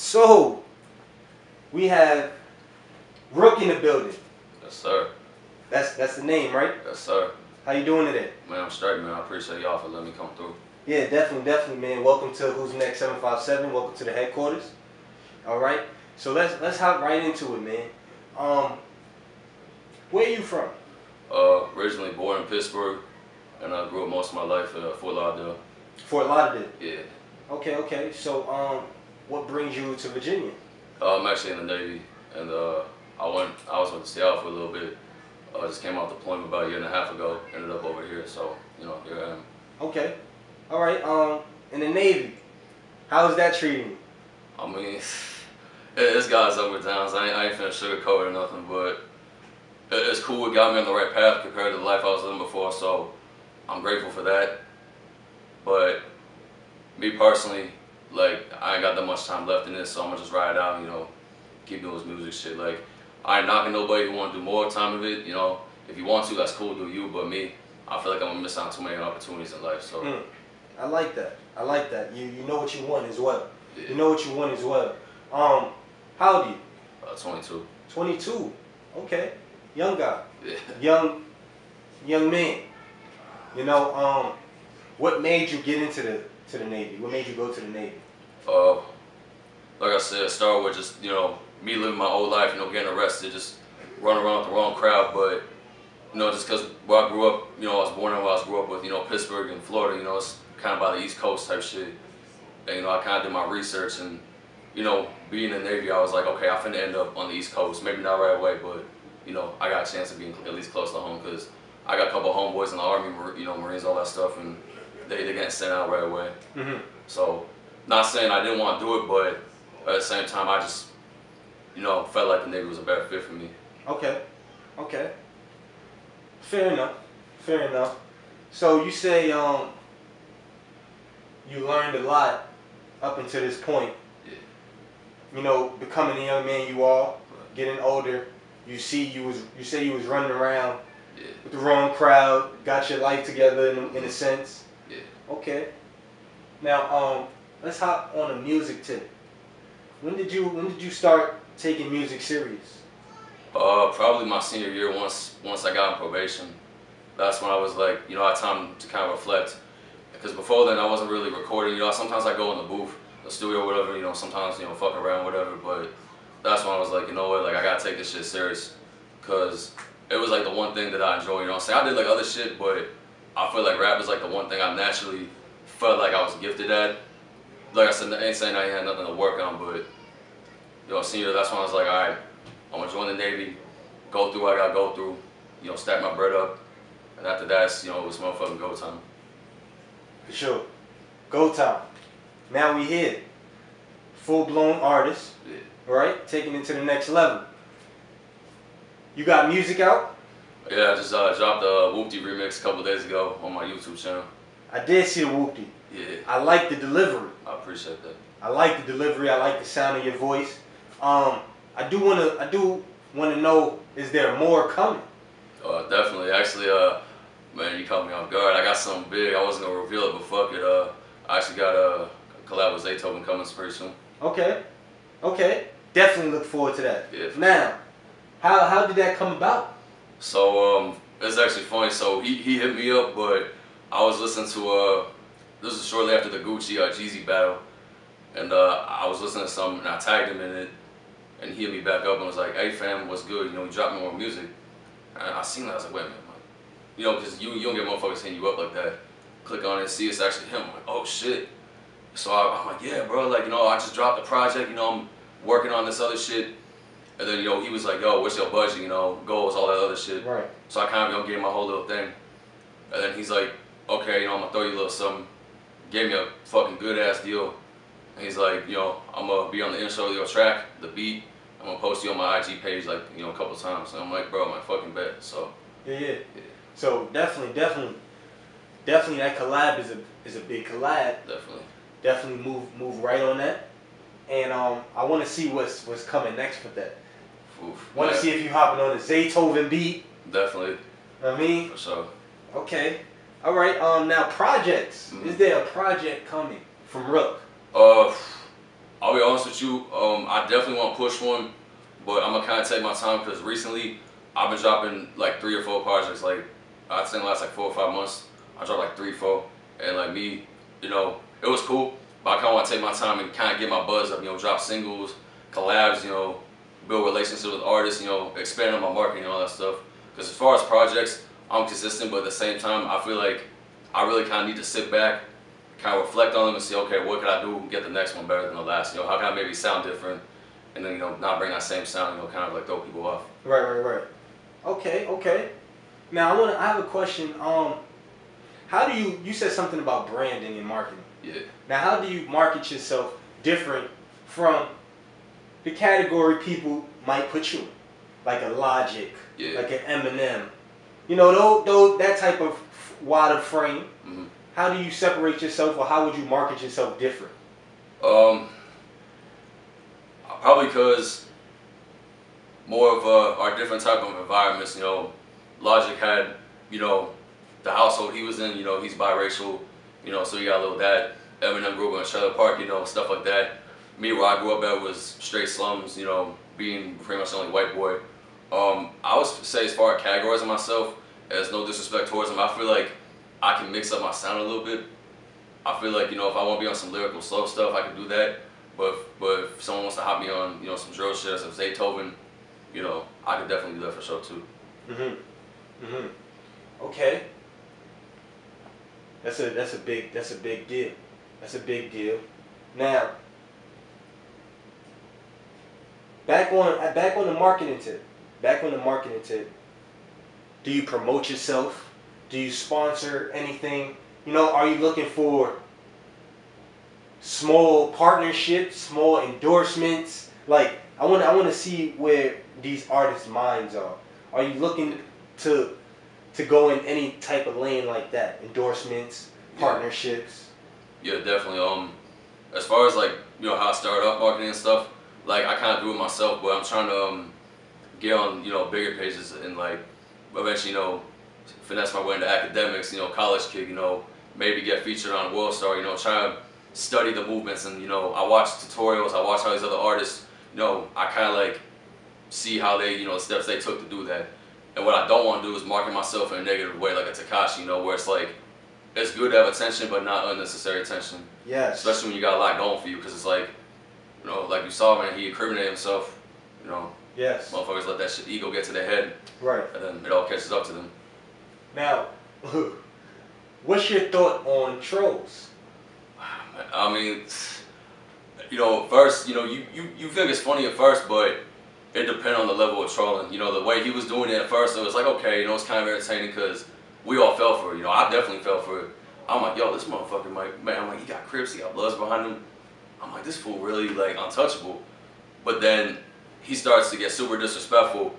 So, we have Rook in the building. Yes, sir. That's the name, right? Yes, sir. How you doing today? Man, I'm straight, man. I appreciate y'all for letting me come through. Yeah, definitely, man. Welcome to Who's Next 757. Welcome to the headquarters. All right. So let's hop right into it, man. Where are you from? Originally born in Pittsburgh, and I grew up most of my life in Fort Lauderdale. Fort Lauderdale. Yeah. Okay. So what brings you to Virginia? I'm actually in the Navy, and I was with Seattle for a little bit. Just came off deployment about a year and a half ago. Ended up over here, so here I am. Okay. All right. In the Navy, how is that treating you? I mean, it's got its up and downs. I ain't finna sugarcoat or nothing, but it's cool. It got me on the right path compared to the life I was living before, so I'm grateful for that. But me personally, like, I ain't got that much time left in this, so I'm gonna just ride out and, keep doing this music shit. Like, I ain't knocking nobody who want to do more time of it. If you want to, that's cool, do you. But me, I feel like I'm gonna miss out on too many opportunities in life. So I like that. You know what you want as well. Yeah. You know what you want as well. How old are you? 22. 22. Okay. Young guy. Yeah. Young man. What made you get into the Navy? What made you go to the Navy? Like I said, start with just me living my whole life, getting arrested, just running around with the wrong crowd. But just because where I grew up, I was born and where I grew up with, Pittsburgh and Florida, it's kind of by the East Coast type shit. And I kind of did my research, and being in the Navy, I was like, okay, I'm finna end up on the East Coast. Maybe not right away, but I got a chance to be at least close to home because I got a couple of homeboys in the Army, Marines, all that stuff, and they getting sent out right away. Mm-hmm. So, not saying I didn't want to do it, but at the same time, I just, felt like the Navy was a better fit for me. Okay. Fair enough. So you say you learned a lot up until this point. Yeah. Becoming the young man you are, getting older. You say you was running around with the wrong crowd, got your life together in a sense. Yeah. Okay. Now let's hop on a music tip. When did you start taking music serious? Probably my senior year. Once I got on probation, that's when I was like, I had time to kind of reflect. Because before then, I wasn't really recording. Sometimes I go in the booth, the studio, whatever. Sometimes fuck around, whatever. But that's when I was like, you know what? Like, I gotta take this shit serious. Cause it was like the one thing that I enjoy. You know what I'm saying? I did like other shit, but I feel like rap is like the one thing I naturally felt like I was gifted at. Like I said, I ain't saying I ain't had nothing to work on, but senior, that's when I was like, all right, I'm gonna join the Navy, go through what I gotta go through, stack my bread up, and after that, it was motherfucking go time. For sure. Go time. Now we here. Full-blown artist, right? Taking it to the next level. You got music out? Yeah, I just dropped a Whoopty remix a couple days ago on my YouTube channel. I did see the Whoopty. Yeah. I like the delivery. I appreciate that. I like the delivery. I like the sound of your voice. I do wanna know, is there more coming? Definitely. Actually, man, you caught me off guard. I got something big. I wasn't gonna reveal it, but fuck it. I actually got a collab with Zaytoven coming pretty soon. Okay. Definitely look forward to that. Yeah. Now, how did that come about? So it's actually funny. So he hit me up, but I was listening to this is shortly after the Gucci Jeezy battle, and I was listening to something and I tagged him in it, and he hit me back up and was like, "Hey fam, what's good? You drop me more music." And I seen that, I was like, wait a minute, because you don't get motherfuckers hitting you up like that. Click on it, see it's actually him. I'm like, oh shit. So I'm like, yeah, bro, like, I just dropped a project, I'm working on this other shit. And then, he was like, yo, what's your budget, goals, all that other shit. Right. So I kind of gave him my whole little thing. And then he's like, okay, I'm gonna throw you a little something. Gave me a fucking good ass deal. And he's like, I'm gonna be on the intro of your track, the beat. I'm gonna post you on my IG page like, a couple times. And I'm like, bro, my fucking bet. So Yeah. So definitely that collab is a big collab. Definitely move right on that. And I want to see what's coming next with that. Want to see if you hopping on the Zaytoven beat. Definitely. I mean. For sure. Okay. All right. Now projects. Is there a project coming from Rook? I'll be honest with you. I definitely want to push one, but I'm gonna kind of take my time because recently I've been dropping like 3 or 4 projects. Like I'd say in the last like 4 or 5 months, I dropped like 3, 4, and like me, you know, it was cool. But I kind of want to take my time and kind of get my buzz up. You know, drop singles, collabs. You know, build relationships with artists. You know, expand on my marketing and all that stuff. Because as far as projects, I'm consistent, but at the same time, I feel like I really kind of need to sit back, kind of reflect on them and see, okay, what can I do to get the next one better than the last? You know, how can I maybe sound different, and then, you know, not bring that same sound, you know, kind of like throw people off. Right. Okay. Now I have a question. How do you said something about branding and marketing? Yeah. Now how do you market yourself different from the category people might put you in? Like a Logic, like an Eminem, you know, those that type of wider frame. Mm-hmm. How do you separate yourself, or how would you market yourself different? Probably because more of our different type of environments. You know, Logic had, you know, the household he was in. You know, he's biracial. You know, so you got a little that. Eminem grew up in a trailer park. You know, stuff like that. Me, where I grew up at was straight slums. You know, being pretty much the only white boy. I would say as far as categorizing myself, as no disrespect towards them, I feel like I can mix up my sound a little bit. I feel like, you know, if I want to be on some lyrical slow stuff, I can do that. But if someone wants to hop me on, you know, some drill shit, some Zaytoven, you know, I could definitely do that for sure too. Okay. That's a big deal. That's a big deal. Now, back on the marketing tip. Do you promote yourself? Do you sponsor anything? You know, are you looking for small partnerships, small endorsements? Like, I want to see where these artists' minds are. Are you looking to go in any type of lane like that? Endorsements, partnerships? Yeah, definitely. As far as like, you know, how I started off marketing and stuff, like I kind of do it myself, but I'm trying to get on, you know, bigger pages and like eventually, you know, finesse my way into academics, you know, college kid, you know, maybe get featured on World Star, you know, try to study the movements. And, you know, I watch tutorials, I watch how these other artists, you know, I kind of like see how they, you know, the steps they took to do that. And what I don't want to do is market myself in a negative way, like a Tekashi, you know, where it's like, it's good to have attention, but not unnecessary attention. Yes. Especially when you got a lot going for you, because it's like, you know, like you saw, man, he incriminated himself, you know. Yes. Motherfuckers let that shit ego get to their head. Right. And then it all catches up to them. Now, what's your thought on trolls? I mean, you know, first, you know, you think it's funny at first, but it depends on the level of trolling. You know, the way he was doing it at first, it was like, okay, you know, it's kind of entertaining because we all fell for it. You know, I definitely fell for it. I'm like, yo, this motherfucker might, man, I'm like, he got Crips, he got Bloods behind him. I'm like, this fool really, like, untouchable. But then he starts to get super disrespectful,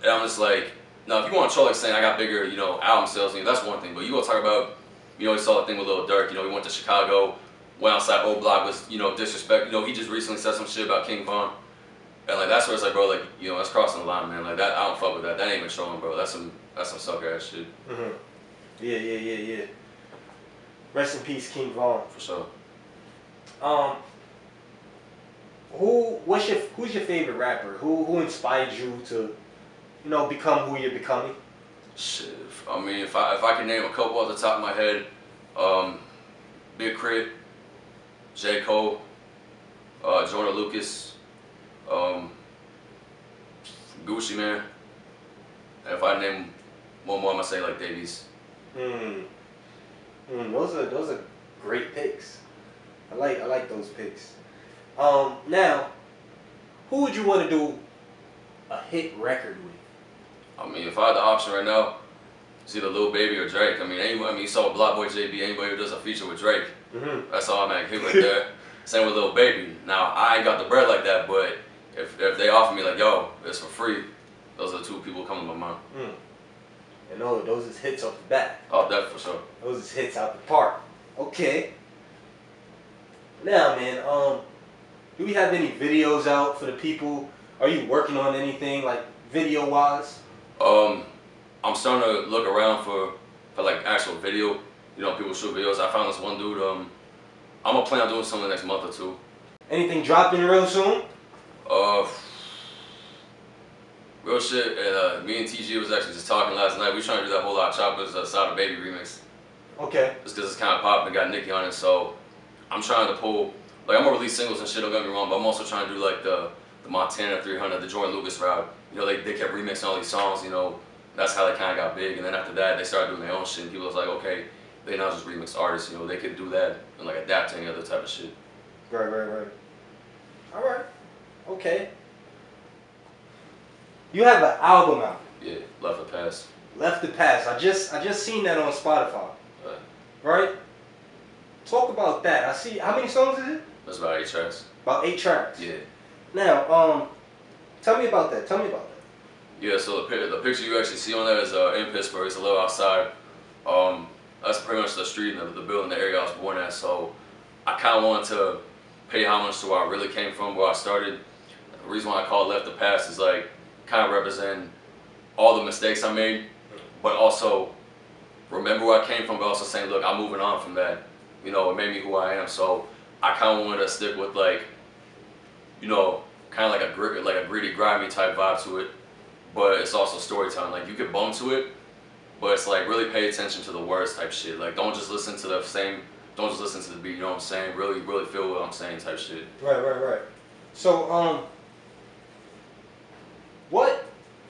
and I'm just like, now if you want to troll like saying I got bigger, you know, album sales than you, that's one thing. But you gonna talk about, you know, he saw the thing with Lil Durk, you know, he went to Chicago, went outside O Block, was, you know, disrespect. You know, he just recently said some shit about King Von. And like that's where it's like, bro, like, you know, that's crossing the line, man. Like that, I don't fuck with that. That ain't even trolling, bro. That's some sucker ass shit. Yeah. Rest in peace, King Von. For sure. Who's your favorite rapper? Who inspired you to, you know, become who you're becoming? Shit. I mean, if I can name a couple off the top of my head, Big Crit, J. Cole, Jordan Lucas, Gucci Man, and if I name one more, I'm gonna say like Davies. Those are great picks. I like those picks. Now, who would you want to do a hit record with? I mean, if I had the option right now, it's either Lil Baby or Drake. I mean, you saw Block Boy JB, anybody who does a feature with Drake, that's automatic hit right there. Same with Lil Baby. Now, I ain't got the bread like that, but if they offer me like, yo, it's for free, those are the two people coming to my mind. And those is hits off the bat. Oh, definitely, for sure. Those is hits out the park. Okay. Now, man, do we have any videos out for the people? Are you working on anything like video-wise? I'm starting to look around for like actual video. You know, people shoot videos. I found this one dude. I'm gonna plan on doing something next month or two. Anything dropping real soon? Uh, Real shit. And me and TG was actually just talking last night. We trying to do that whole lot of choppers Sada Baby remix. Okay. Just because it's kind of popping. Got Nicki on it, so I'm trying to pull. Like I'm gonna release singles and shit. Don't get me wrong, but I'm also trying to do like the Montana 300, the Jordan Lucas route. You know, they kept remixing all these songs. You know, that's how they kind of got big. And then after that, they started doing their own shit. And people was like, okay, they not just remix artists. You know, they could do that and like adapt to any other type of shit. Right. All right. Okay. You have an album out. Yeah, Left the Past. Left the Past. I just seen that on Spotify. Right? Talk about that. I see. How many songs is it? That's about 8 tracks. About 8 tracks. Yeah. Now, tell me about that. Yeah. So the picture you actually see on there is in Pittsburgh. It's a little outside. That's pretty much the street and the building, the area I was born at. So I kind of wanted to pay homage to where I really came from, where I started. The reason why I call it Left the Past is like kind of representing all the mistakes I made, but also remember where I came from, but also saying, look, I'm moving on from that. You know, it made me who I am. So I kind of wanted to stick with like, you know, kind of like a gritty, grimy type vibe to it, but it's also storytelling. Like you could bump to it, but it's like really pay attention to the words type shit. Like don't just listen to the beat. You know what I'm saying? Really feel what I'm saying type shit. Right. So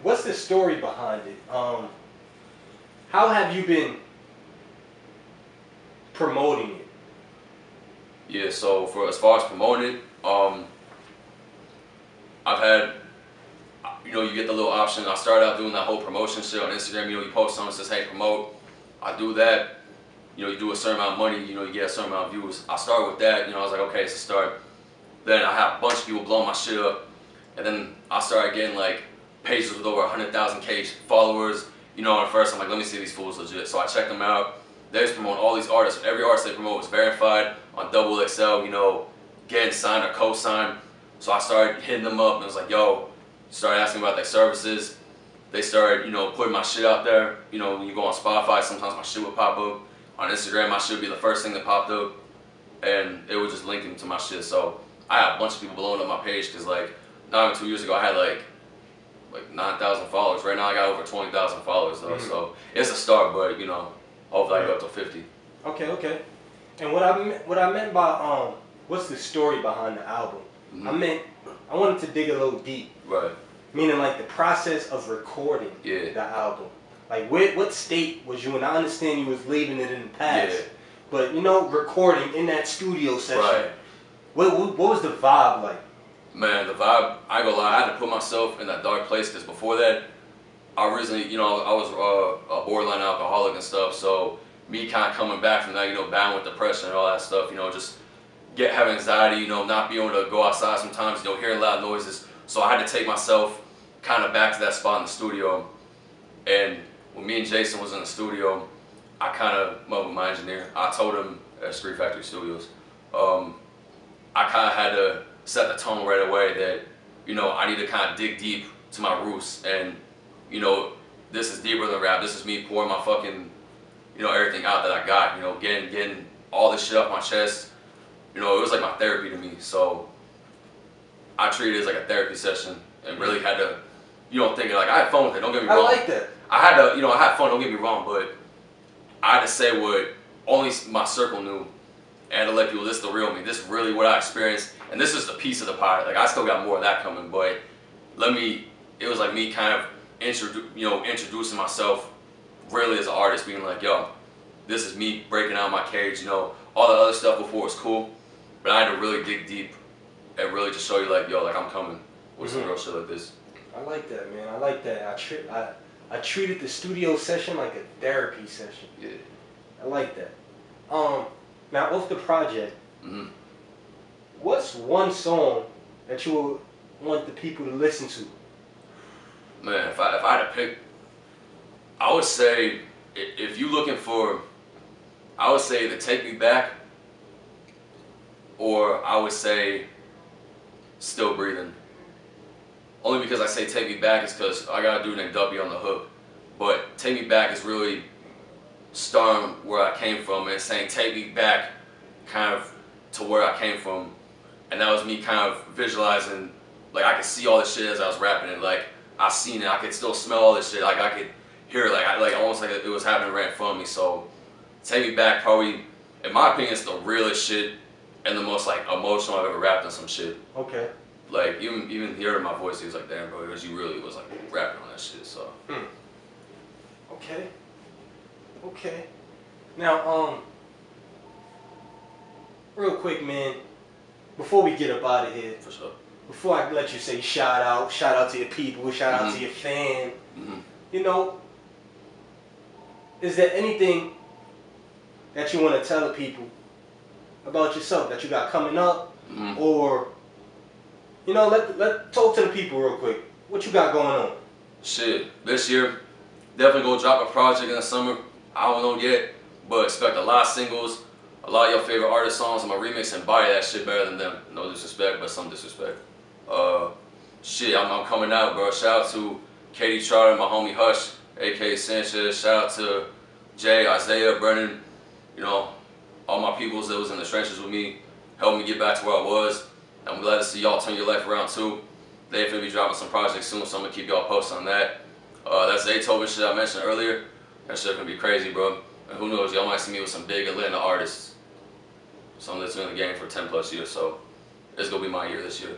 what's the story behind it? How have you been promoting it? Yeah, so as far as promoting it, I've had, you know, you get the little option. I started out doing that whole promotion shit on Instagram. You know, you post something that says, hey, promote. I do that. You know, you do a certain amount of money, you know, you get a certain amount of views. I started with that, you know, I was like, okay, it's a start. Then I had a bunch of people blowing my shit up. And then I started getting like pages with over 100,000 followers. You know, at first I'm like, let me see these fools legit. So I checked them out. They just promote all these artists. Every artist they promote was verified on XXL, you know, getting signed or co-signed. So I started hitting them up and it was like, yo, started asking about their services. They started, you know, putting my shit out there. You know, when you go on Spotify, sometimes my shit would pop up. On Instagram, my shit would be the first thing that popped up. And it would just link them to my shit. So I had a bunch of people blowing up my page because like, not even 2 years ago, I had like 9,000 followers. Right now, I got over 20,000 followers though. Mm-hmm. So it's a start, but you know, hopefully I go up to 50. Okay. And what I meant by what's the story behind the album? Mm-hmm. I wanted to dig a little deep. Right. Meaning like the process of recording the album. Like what state was you in? I understand you was leaving it in the past. Yeah. But you know, recording in that studio session. Right. What was the vibe like? Man, the vibe, I ain't gonna lie, I had to put myself in that dark place because before that, I originally, you know, I was a borderline alcoholic and stuff, so me kind of coming back from that, you know, battling with depression and all that stuff, you know, just having anxiety, you know, not being able to go outside sometimes, you know, hearing loud noises, so I had to take myself kind of back to that spot in the studio, and when me and Jason was in the studio, I kind of, my engineer, I told him at Street Factory Studios, I kind of had to set the tone right away that, you know, I need to kind of dig deep to my roots and, you know, this is deeper than rap. This is me pouring my fucking, you know, everything out that I got, you know, getting all this shit off my chest. You know, it was like my therapy to me. So I treated it as like a therapy session and really had to, you know, think like, I had fun with it, don't get me wrong. I like that. I had to, you know, I had fun, don't get me wrong, but I had to say what only my circle knew and to let people, this is the real me, this is really what I experienced. And this is the piece of the pie. Like I still got more of that coming, but it was like me kind of introducing myself really as an artist, being like, yo, this is me breaking out my cage, you know, all the other stuff before was cool, but I had to really dig deep and really just show you like, yo, like I'm coming with some real shit like this. I like that, man. I like that. I treated the studio session like a therapy session. Yeah. I like that. Now off the project, what's one song that you would want the people to listen to? Man, if I had to pick, I would say, if you're looking for, I would say either Take Me Back, or I would say Still Breathing. Only because I say Take Me Back is because I got a dude named Duppy on the hook. But Take Me Back is really starting where I came from and saying take me back kind of to where I came from and that was me kind of visualizing, like I could see all this shit as I was rapping it, like I seen it, I could still smell all this shit, like I could hear it, like almost like it was happening right in front of me. So Take Me Back probably, in my opinion, it's the realest shit and the most like emotional I've ever rapped on some shit. Okay. Like even hearing my voice, he was like, damn bro, because you really was like rapping on that shit. So. Okay. Okay. Now, real quick, man, before we get up out of here, For sure. before I let you say shout out to your people, shout out to your fan, you know, is there anything that you want to tell the people about yourself that you got coming up, or, you know, let talk to the people real quick. What you got going on? Shit, this year, definitely go drop a project in the summer. I don't know yet, but expect a lot of singles, a lot of your favorite artist songs. I'm gonna remix and body that shit better than them. No disrespect, but some disrespect. Shit, I'm coming out, bro. Shout out to Katie Trotter, my homie Hush, aka Sanchez. Shout out to Jay, Isaiah, Brennan, you know, all my peoples that was in the trenches with me, helped me get back to where I was. I'm glad to see y'all turn your life around too. They finna be dropping some projects soon, so I'm gonna keep y'all posted on that. That Zaytoven shit I mentioned earlier, that shit gonna be crazy, bro. And who knows, y'all might see me with some big Atlanta artists. Some that's been in the game for 10 plus years, so it's gonna be my year this year.